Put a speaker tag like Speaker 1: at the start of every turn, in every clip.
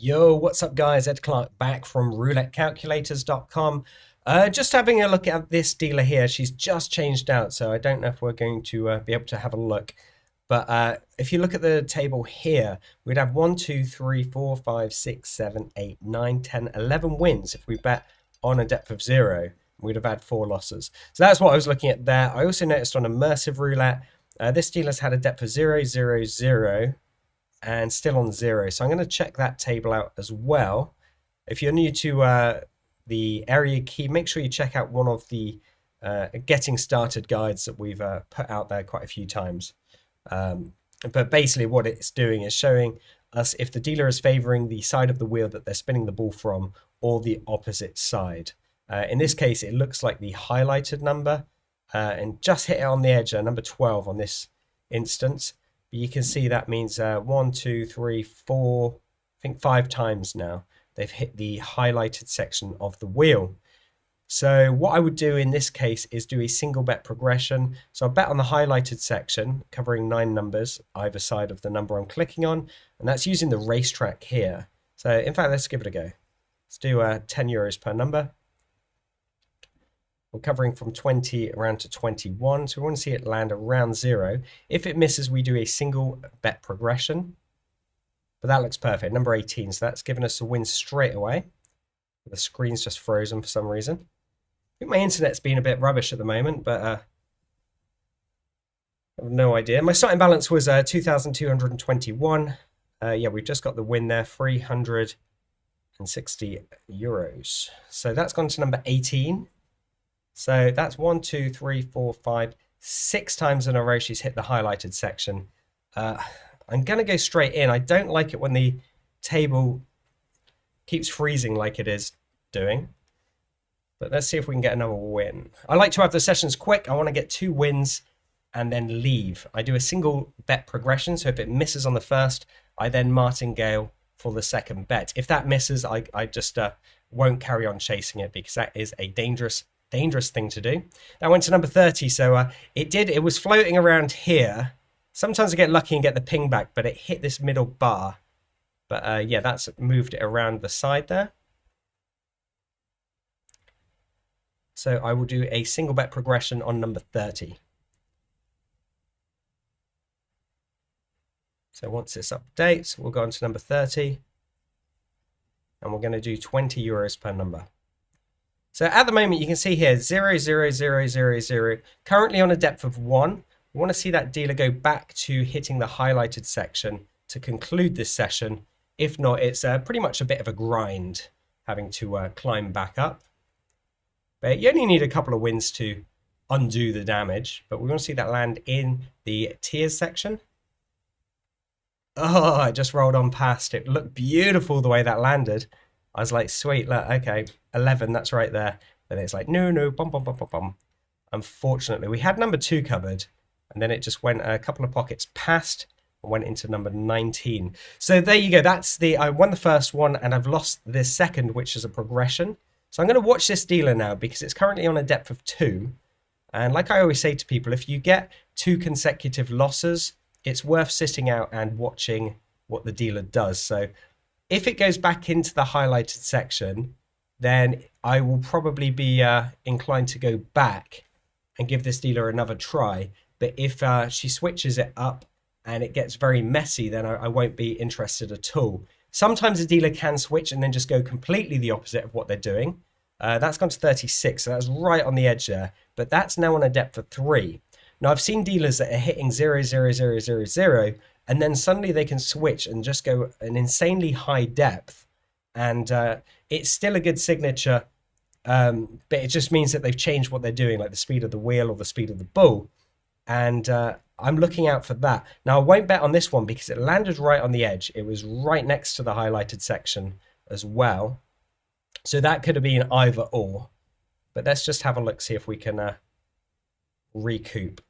Speaker 1: Yo, what's up guys? Ed Clark back from roulettecalculators.com. Just having a look at this dealer here. She's just changed out, so I don't know if we're going to be able to have a look. But if you look at the table here, we'd have 1, 2, 3, 4, 5, 6, 7, 8, 9, 10, 11 wins if we bet on a depth of 0. We'd have had 4 losses. So that's what I was looking at there. I also noticed on immersive roulette, this dealer's had a depth of 0, 0, 0. And still on 0. So I'm going to check that table out as well. If you're new to the area key, make sure you check out one of the getting started guides that we've put out there quite a few times. But basically what it's doing is showing us if the dealer is favoring the side of the wheel that they're spinning the ball from or the opposite side. In this case, it looks like the highlighted number and just hit it on the edge, number 12 on this instance. You can see that means 1, 2, 3, 4, I think 5 times now they've hit the highlighted section of the wheel. So what I would do in this case is do a single bet progression. So I'll bet on the highlighted section covering 9 numbers either side of the number I'm clicking on, and that's using the racetrack here. So in fact, let's give it a go. Let's do €10 per number. We're covering from 20 around to 21, so we want to see it land around 0. If it misses, we do a single bet progression. But that looks perfect. Number 18, so that's given us a win straight away. The screen's just frozen for some reason. I think my internet's been a bit rubbish at the moment, but I have no idea. My starting balance was 2,221. Yeah, we've just got the win there, €360. So that's gone to number 18. So that's 1, 2, 3, 4, 5, 6 times in a row she's hit the highlighted section. I'm going to go straight in. I don't like it when the table keeps freezing like it is doing. But let's see if we can get another win. I like to have the sessions quick. I want to get 2 wins and then leave. I do a single bet progression. So if it misses on the first, I then martingale for the second bet. If that misses, I just won't carry on chasing it because that is a dangerous thing to do. That went to number 30, so it was floating around here. Sometimes I get lucky and get the ping back, but it hit this middle bar. But yeah, that's moved it around the side there. So I will do a single bet progression on number 30. So once this updates, we'll go on to number 30. And we're going to do €20 per number. So at the moment, you can see here, 0, 0, 0, 0, 0, currently on a depth of 1. We want to see that dealer go back to hitting the highlighted section to conclude this session. If not, it's pretty much a bit of a grind having to climb back up. But you only need a couple of wins to undo the damage. But we want to see that land in the tiers section. Oh, I just rolled on past it. Looked beautiful the way that landed. I was like, sweet, look, okay, 11, that's right there. Then it's like, no, bum, bum, bum, bum, bum. Unfortunately, we had number 2 covered, and then it just went a couple of pockets past and went into number 19. So there you go. I won the first one, and I've lost this second, which is a progression. So I'm going to watch this dealer now because it's currently on a depth of 2. And like I always say to people, if you get 2 consecutive losses, it's worth sitting out and watching what the dealer does. So if it goes back into the highlighted section, then I will probably be inclined to go back and give this dealer another try. But if she switches it up and it gets very messy, then I won't be interested at all. Sometimes a dealer can switch and then just go completely the opposite of what they're doing. That's gone to 36, so that's right on the edge there. But that's now on a depth of 3. Now, I've seen dealers that are hitting 0, 0, 0, 0, 0, and then suddenly they can switch and just go an insanely high depth. And it's still a good signature, but it just means that they've changed what they're doing, like the speed of the wheel or the speed of the bull. And I'm looking out for that. Now, I won't bet on this one because it landed right on the edge. It was right next to the highlighted section as well. So that could have been either or. But let's just have a look, see if we can recoup.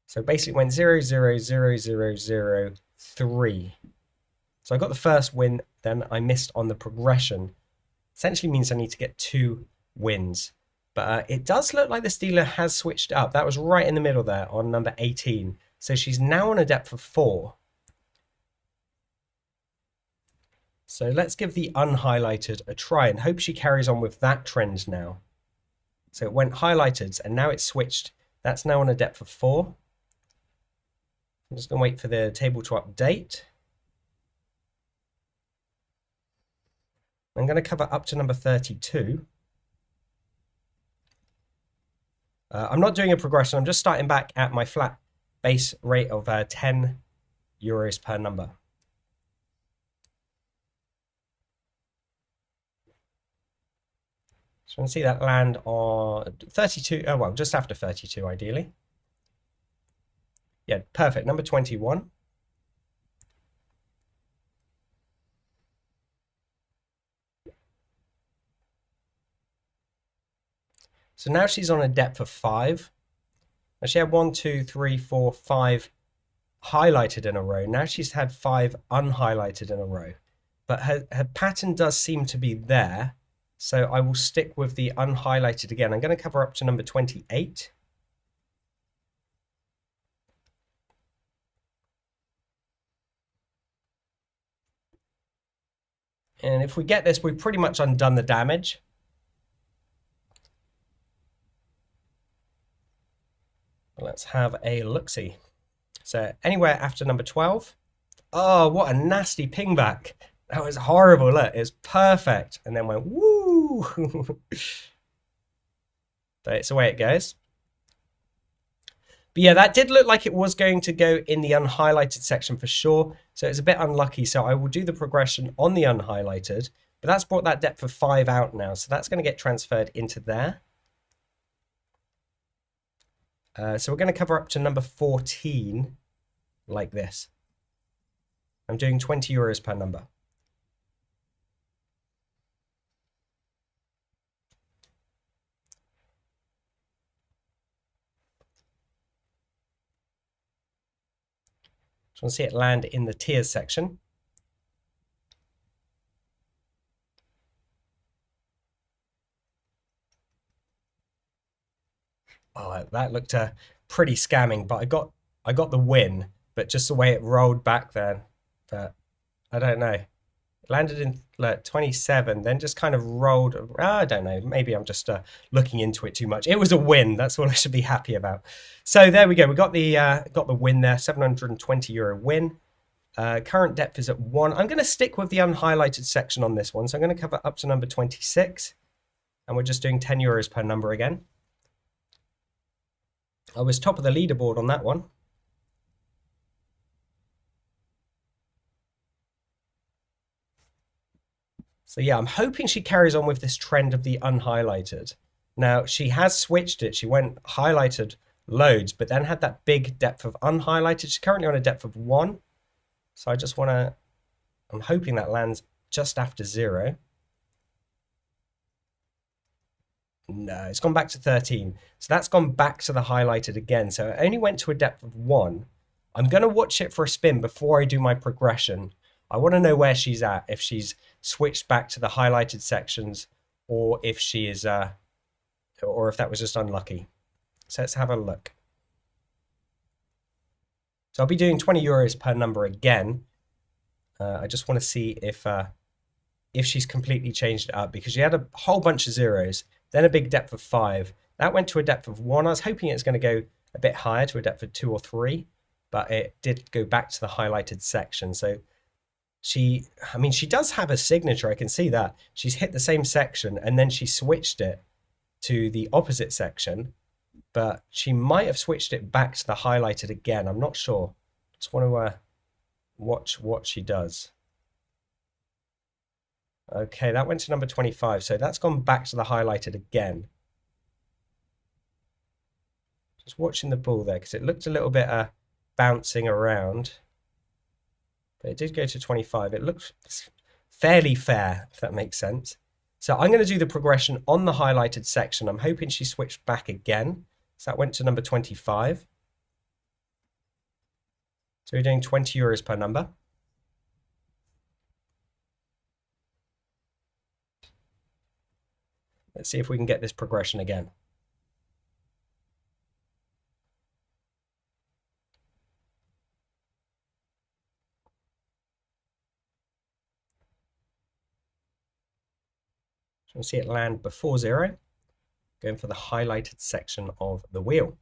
Speaker 1: So basically went 0, 0, 0, 0, 0, 3. So I got the first win, then I missed on the progression. Essentially means I need to get 2 wins. But it does look like this dealer has switched up. That was right in the middle there on number 18. So she's now on a depth of 4. So let's give the unhighlighted a try and hope she carries on with that trend now. So it went highlighted and now it's switched. That's now on a depth of 4. I'm just going to wait for the table to update. I'm going to cover up to number 32. I'm not doing a progression. I'm just starting back at my flat base rate of 10 euros per number. So I'm going to see that land on 32. Oh, well, just after 32, ideally. Yeah, perfect. Number 21. So now she's on a depth of 5. Now she had 1, 2, 3, 4, 5 highlighted in a row. Now she's had 5 unhighlighted in a row. But her pattern does seem to be there. So I will stick with the unhighlighted again. I'm going to cover up to number 28. And if we get this, we've pretty much undone the damage. Let's have a look-see. So anywhere after number 12. Oh, what a nasty ping back. That was horrible. Look, it's perfect. And then went, woo. But it's the way it goes. But yeah, that did look like it was going to go in the unhighlighted section for sure. So it's a bit unlucky. So I will do the progression on the unhighlighted. But that's brought that depth of 5 out now. So that's going to get transferred into there. So we're going to cover up to number 14 like this. I'm doing 20 euros per number. So we'll see it land in the tiers section. Oh, that looked pretty scamming, but I got the win, but just the way it rolled back then, but I don't know. It landed in like 27, then just kind of rolled. I don't know. Maybe I'm just looking into it too much. It was a win. That's what I should be happy about. So there we go. We got the win there. 720 euro win. Current depth is at 1. I'm going to stick with the unhighlighted section on this one. So I'm going to cover up to number 26. And we're just doing 10 euros per number again. I was top of the leaderboard on that one. So yeah, I'm hoping she carries on with this trend of the unhighlighted. Now, she has switched it. She went highlighted loads, but then had that big depth of unhighlighted. She's currently on a depth of 1. So I just want to, I'm hoping that lands just after 0. No, it's gone back to 13. So that's gone back to the highlighted again. So it only went to a depth of 1. I'm going to watch it for a spin before I do my progression. I want to know where she's at, if she's switched back to the highlighted sections or if she is, or if that was just unlucky. So let's have a look. So I'll be doing 20 euros per number again. I just want to see if she's completely changed it up because she had a whole bunch of zeros, then a big depth of 5. That went to a depth of 1. I was hoping it's going to go a bit higher to a depth of 2 or 3, but it did go back to the highlighted section. So she does have a signature. I can see that. She's hit the same section and then she switched it to the opposite section, but she might have switched it back to the highlighted again. I'm not sure. Just want to watch what she does. Okay, that went to number 25, so that's gone back to the highlighted again. Just watching the ball there, because it looked a little bit bouncing around. But it did go to 25. It looks fairly fair, if that makes sense. So I'm going to do the progression on the highlighted section. I'm hoping she switched back again. So that went to number 25. So we're doing 20 euros per number. Let's see if we can get this progression again. You'll see it land before 0, going for the highlighted section of the wheel.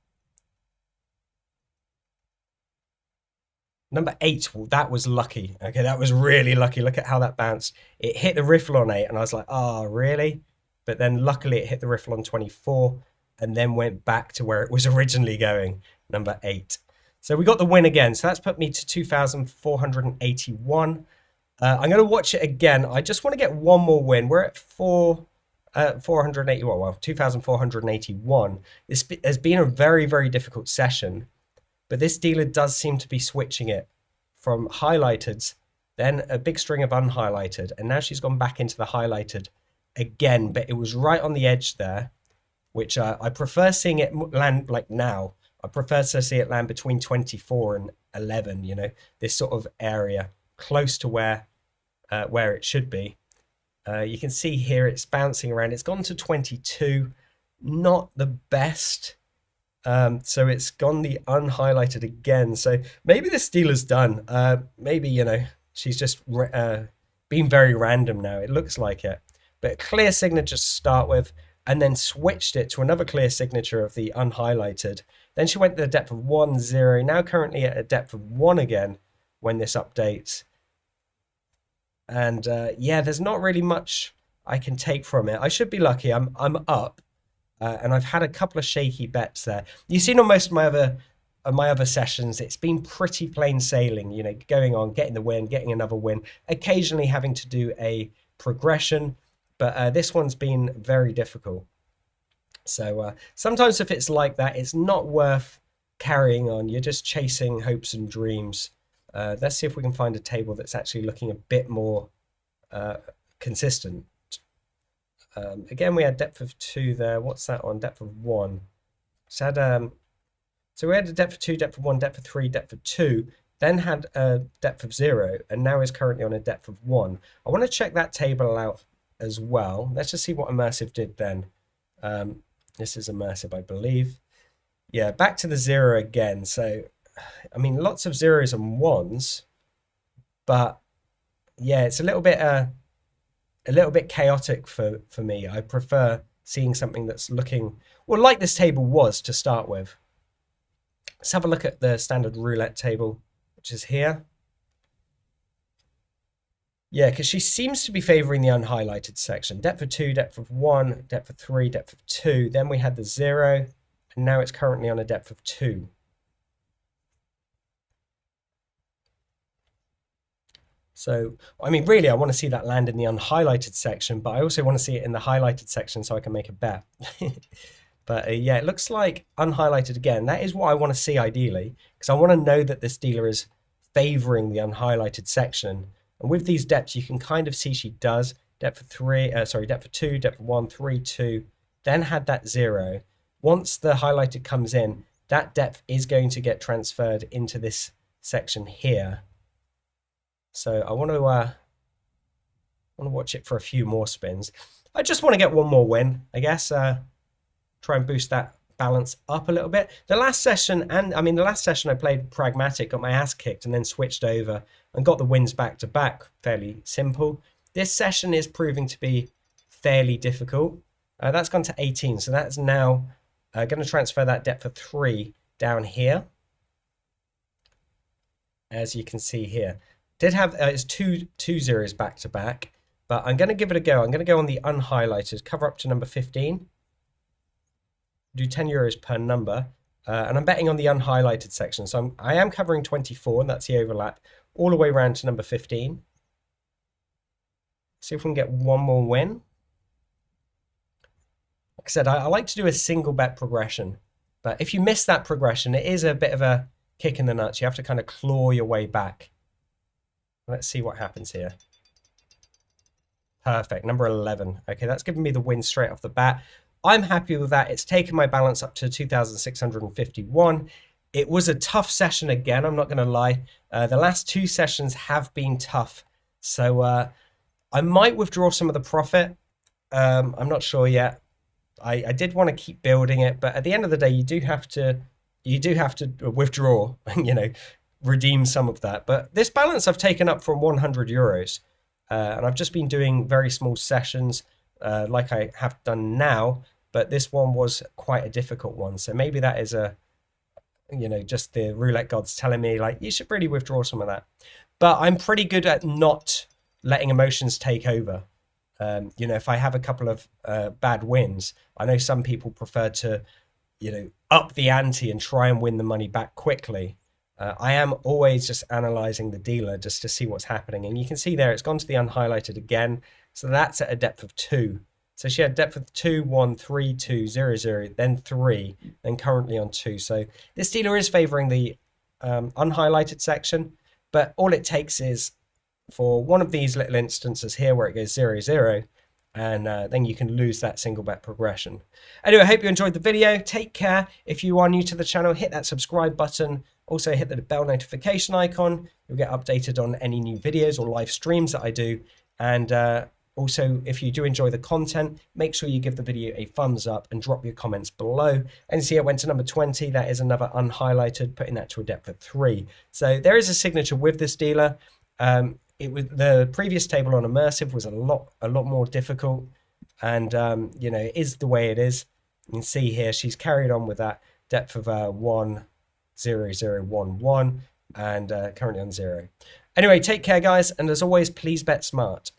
Speaker 1: Number 8, well, that was lucky. Okay, that was really lucky. Look at how that bounced. It hit the riffle on 8, and I was like, oh, really? But then luckily it hit the riffle on 24, and then went back to where it was originally going, number 8. So we got the win again. So that's put me to 2,481. I'm going to watch it again. I just want to get one more win. We're at 481, well, 2,481. This has been a very, very difficult session. But this dealer does seem to be switching it from highlighted, then a big string of unhighlighted, and now she's gone back into the highlighted again, but it was right on the edge there, which I prefer seeing it land like now. I prefer to see it land between 24 and 11, you know, this sort of area, close to where it should be. You can see here it's bouncing around. It's gone to 22, not the best. So it's gone the unhighlighted again. So maybe this dealer's done. Maybe, you know, she's just being very random now. It looks like it. But a clear signature to start with, and then switched it to another clear signature of the unhighlighted. Then she went to the depth of 1, 0. Now currently at a depth of 1 again when this updates. And yeah, there's not really much I can take from it. I should be lucky. I'm up. And I've had a couple of shaky bets there. You've seen on most of my other sessions, it's been pretty plain sailing, you know, going on, getting the win, getting another win, occasionally having to do a progression, but this one's been very difficult. So sometimes if it's like that, it's not worth carrying on. You're just chasing hopes and dreams. Let's see if we can find a table that's actually looking a bit more consistent. Again, we had depth of 2 there. What's that on? Depth of 1. So we had a depth of 2, depth of 1, depth of 3, depth of 2, then had a depth of 0, and now is currently on a depth of 1. I want to check that table out as well. Let's just see what immersive did then. This is immersive, I believe. Yeah, back to the 0 again. So, I mean, lots of 0s and 1s, but yeah, it's a little bit chaotic for me. I prefer seeing something that's looking, well, like this table was to start with. Let's have a look at the standard roulette table, which is here. Yeah, because she seems to be favoring the unhighlighted section. Depth of 2, depth of 1, depth of 3, depth of 2. Then we had the 0, and now it's currently on a depth of 2. So, I mean, really, I want to see that land in the unhighlighted section, but I also want to see it in the highlighted section so I can make a bet. But yeah, it looks like unhighlighted again. That is what I want to see ideally, because I want to know that this dealer is favoring the unhighlighted section. And with these depths, you can kind of see she does. Depth of 3, depth of 2, depth of 1, 3, 2, then had that 0. Once the highlighted comes in, that depth is going to get transferred into this section here. So I want to watch it for a few more spins. I just want to get one more win, I guess. Try and boost that balance up a little bit. The last session I played pragmatic, got my ass kicked, and then switched over and got the wins back to back. Fairly simple. This session is proving to be fairly difficult. That's gone to 18, so that's now going to transfer that depth of 3 down here, as you can see here. Did have it's two zeros back to back, but I'm going to give it a go. I'm going to go on the unhighlighted, cover up to number 15, do 10 euros per number, and I'm betting on the unhighlighted section. So I am covering 24, and that's the overlap, all the way around to number 15. See if we can get one more win. Like I said, I like to do a single bet progression, but if you miss that progression, it is a bit of a kick in the nuts. You have to kind of claw your way back. Let's see what happens here. Perfect, number 11. Okay, that's given me the win straight off the bat. I'm happy with that. It's taken my balance up to 2,651. It was a tough session again, I'm not going to lie. The last 2 sessions have been tough. So I might withdraw some of the profit. I'm not sure yet. I did want to keep building it, but at the end of the day, you do have to withdraw, you know, redeem some of that. But this balance I've taken up from 100 euros, and I've just been doing very small sessions, like I have done now, but this one was quite a difficult one. So maybe that is just the roulette gods telling me like, you should really withdraw some of that. But I'm pretty good at not letting emotions take over. If I have a couple of bad wins, I know some people prefer to, up the ante and try and win the money back quickly. I am always just analyzing the dealer just to see what's happening. And you can see there, it's gone to the unhighlighted again. So that's at a depth of 2. So she had depth of 2, 1, 3, 2, 0, 0, then 3, then currently on 2. So this dealer is favoring the unhighlighted section, but all it takes is for one of these little instances here where it goes 0, 0, and then you can lose that single bet progression. Anyway, I hope you enjoyed the video. Take care. If you are new to the channel, hit that subscribe button. Also hit the bell notification icon. You'll get updated on any new videos or live streams that I do. And also, if you do enjoy the content, make sure you give the video a thumbs up and drop your comments below. And see, it went to number 20. That is another unhighlighted, putting that to a depth of 3. So there is a signature with this dealer. It was the previous table on immersive was a lot more difficult, and it is the way it is. You can see here she's carried on with that depth of 1, 0, 0, 1, 1, and currently on 0. Anyway, take care, guys, and as always, please bet smart.